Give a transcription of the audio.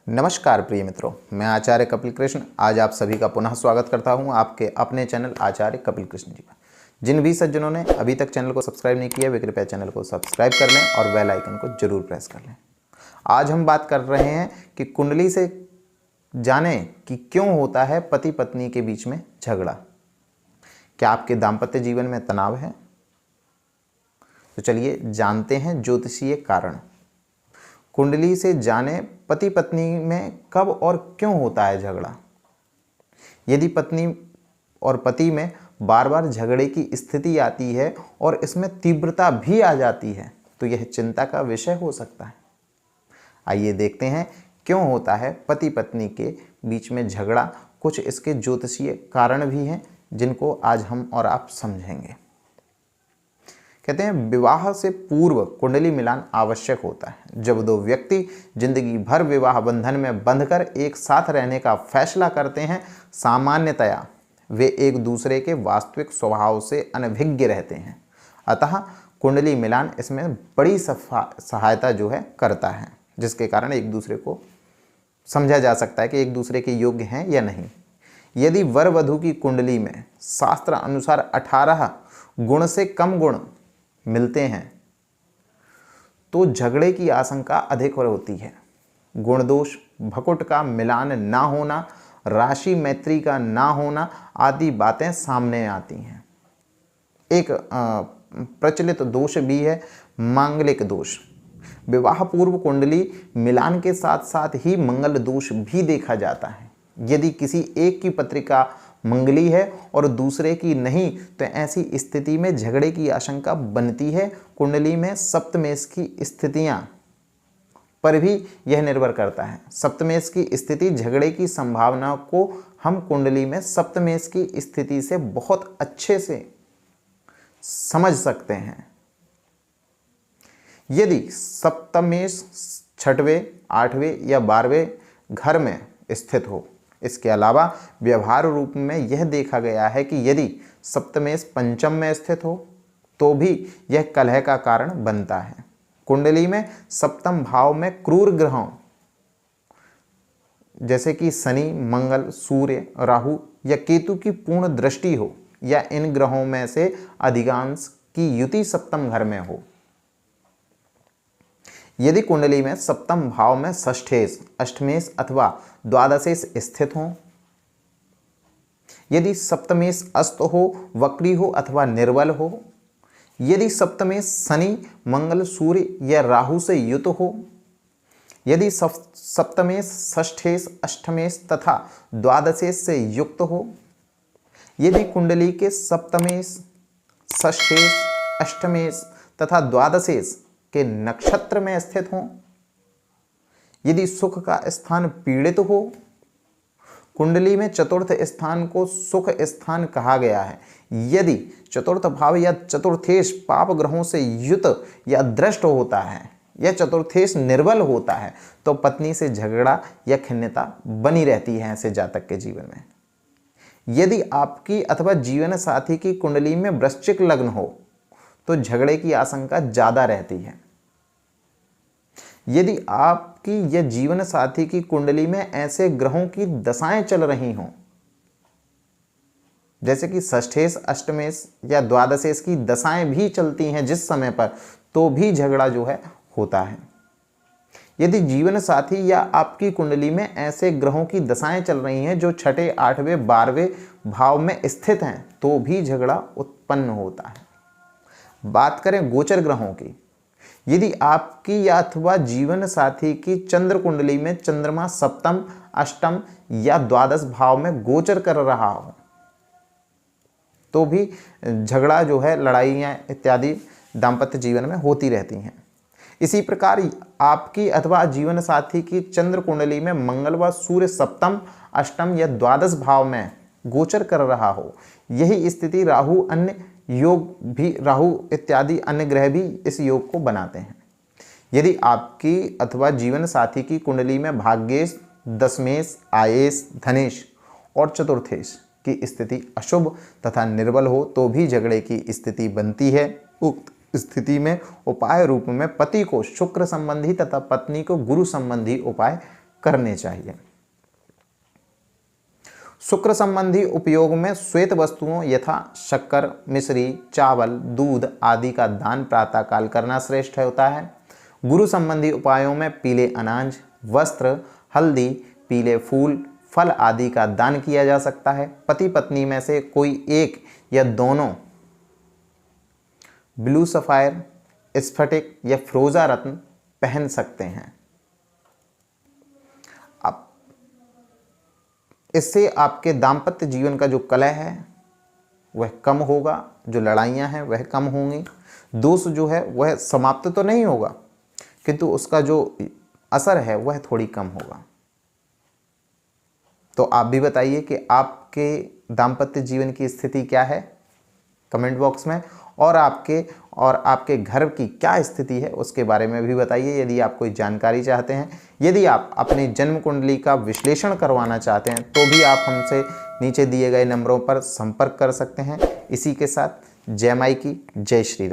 नमस्कार प्रिय मित्रों, मैं आचार्य कपिल कृष्ण आज आप सभी का पुनः स्वागत करता हूं आपके अपने चैनल आचार्य कपिल कृष्ण जी में। जिन भी सज्जनों ने अभी तक चैनल को सब्सक्राइब नहीं किया वे कृपया चैनल को सब्सक्राइब कर लें और बेल आइकन को जरूर प्रेस कर लें। आज हम बात कर रहे हैं कि कुंडली से जाने कि क्यों होता है पति पत्नी के बीच में झगड़ा। क्या आपके दाम्पत्य जीवन में तनाव है? तो चलिए जानते हैं ज्योतिषीय कारण। कुंडली से जाने पति पत्नी में कब और क्यों होता है झगड़ा। यदि पत्नी और पति में बार बार झगड़े की स्थिति आती है और इसमें तीव्रता भी आ जाती है तो यह चिंता का विषय हो सकता है। आइए देखते हैं क्यों होता है पति पत्नी के बीच में झगड़ा। कुछ इसके ज्योतिषीय कारण भी हैं जिनको आज हम और आप समझेंगे। कहते हैं विवाह से पूर्व कुंडली मिलान आवश्यक होता है। जब दो व्यक्ति जिंदगी भर विवाह बंधन में बंधकर एक साथ रहने का फैसला करते हैं, सामान्यतया वे एक दूसरे के वास्तविक स्वभाव से अनभिज्ञ रहते हैं। अतः कुंडली मिलान इसमें बड़ी सहायता करता है, जिसके कारण एक दूसरे को समझा जा सकता है कि एक दूसरे के योग्य हैं या नहीं। यदि वर वधू की कुंडली में शास्त्र अनुसार 18 गुण से कम गुण मिलते हैं तो झगड़े की आशंका अधिक होती है। गुण दोष, भकुट का मिलान ना होना, राशि मैत्री का ना होना आदि बातें सामने आती हैं। एक प्रचलित दोष भी है मांगलिक दोष। विवाह पूर्व कुंडली मिलान के साथ साथ ही मंगल दोष भी देखा जाता है। यदि किसी एक की पत्रिका मंगली है और दूसरे की नहीं तो ऐसी स्थिति में झगड़े की आशंका बनती है। कुंडली में सप्तमेश की स्थितियां पर भी यह निर्भर करता है। सप्तमेश की स्थिति झगड़े की संभावना को हम कुंडली में सप्तमेश की स्थिति से बहुत अच्छे से समझ सकते हैं। यदि सप्तमेश 6वें, 8वें या 12वें घर में स्थित हो। इसके अलावा व्यवहार रूप में यह देखा गया है कि यदि सप्तमेश 5म में स्थित हो तो भी यह कलह का कारण बनता है। कुंडली में सप्तम भाव में क्रूर ग्रहों जैसे कि शनि, मंगल, सूर्य, राहु या केतु की पूर्ण दृष्टि हो या इन ग्रहों में से अधिकांश की युति सप्तम घर में हो। यदि कुंडली में सप्तम भाव में षष्ठेश, अष्टमेश अथवा द्वादशेश स्थित हो, यदि सप्तमेश अस्त हो, वक्री हो अथवा निर्बल हो, यदि सप्तमेश शनि, मंगल, सूर्य या राहु से युत हो, यदि सप्तमेश षष्ठेश, अष्टमेश तथा द्वादशेश से युक्त हो, यदि कुंडली के सप्तमेश, षष्ठेश, अष्टमेश तथा द्वादशेश के नक्षत्र में स्थित हो, यदि सुख का स्थान पीड़ित हो। कुंडली में चतुर्थ स्थान को सुख स्थान कहा गया है। यदि चतुर्थ भाव या चतुर्थेश पाप ग्रहों से युत या दृष्ट होता है या चतुर्थेश निर्बल होता है तो पत्नी से झगड़ा या खिन्नता बनी रहती है ऐसे जातक के जीवन में। यदि आपकी अथवा जीवन साथी की कुंडली में वृश्चिक लग्न हो तो झगड़े की आशंका ज्यादा रहती है। यदि आपकी या जीवन साथी की कुंडली में ऐसे ग्रहों की दशाएं चल रही हों जैसे कि षष्ठेश, अष्टमेश या द्वादशेश की दशाएं भी चलती हैं जिस समय पर, तो भी झगड़ा होता है। यदि जीवन साथी या आपकी कुंडली में ऐसे ग्रहों की दशाएं चल रही हैं जो 6, 8वें, 12वें भाव में स्थित हैं तो भी झगड़ा उत्पन्न होता है। बात करें गोचर ग्रहों की। यदि आपकी या अथवा जीवन साथी की चंद्र कुंडली में चंद्रमा सप्तम, अष्टम या द्वादश भाव में गोचर कर रहा हो तो भी झगड़ा लड़ाइयाँ इत्यादि दाम्पत्य जीवन में होती रहती हैं। इसी प्रकार आपकी अथवा जीवन साथी की चंद्र कुंडली में मंगल व सूर्य सप्तम, अष्टम या द्वादश भाव में गोचर कर रहा हो, यही स्थिति राहु राहु इत्यादि अन्य ग्रह भी इस योग को बनाते हैं। यदि आपकी अथवा जीवन साथी की कुंडली में भाग्येश, दशमेश, आयेश, धनेश और चतुर्थेश की स्थिति अशुभ तथा निर्बल हो तो भी झगड़े की स्थिति बनती है। उक्त स्थिति में उपाय रूप में पति को शुक्र संबंधी तथा पत्नी को गुरु संबंधी उपाय करने चाहिए। शुक्र संबंधी उपयोग में श्वेत वस्तुओं यथा शक्कर, मिश्री, चावल, दूध आदि का दान प्रातःकाल करना श्रेष्ठ होता है। गुरु संबंधी उपायों में पीले अनाज, वस्त्र, हल्दी, पीले फूल, फल आदि का दान किया जा सकता है। पति पत्नी में से कोई एक या दोनों ब्लू सफायर, स्फटिक या फ्रोजा रत्न पहन सकते हैं। अब इससे आपके दाम्पत्य जीवन का जो कलह है वह कम होगा, जो लड़ाइयाँ हैं वह कम होंगी, दोष जो है वह समाप्त तो नहीं होगा किंतु उसका जो असर है वह थोड़ी कम होगा। तो आप भी बताइए कि आपके दाम्पत्य जीवन की स्थिति क्या है कमेंट बॉक्स में, और आपके घर की क्या स्थिति है उसके बारे में भी बताइए। यदि आप कोई जानकारी चाहते हैं, यदि आप अपनी जन्म कुंडली का विश्लेषण करवाना चाहते हैं तो भी आप हमसे नीचे दिए गए नंबरों पर संपर्क कर सकते हैं। इसी के साथ जय माई की, जय श्री राम।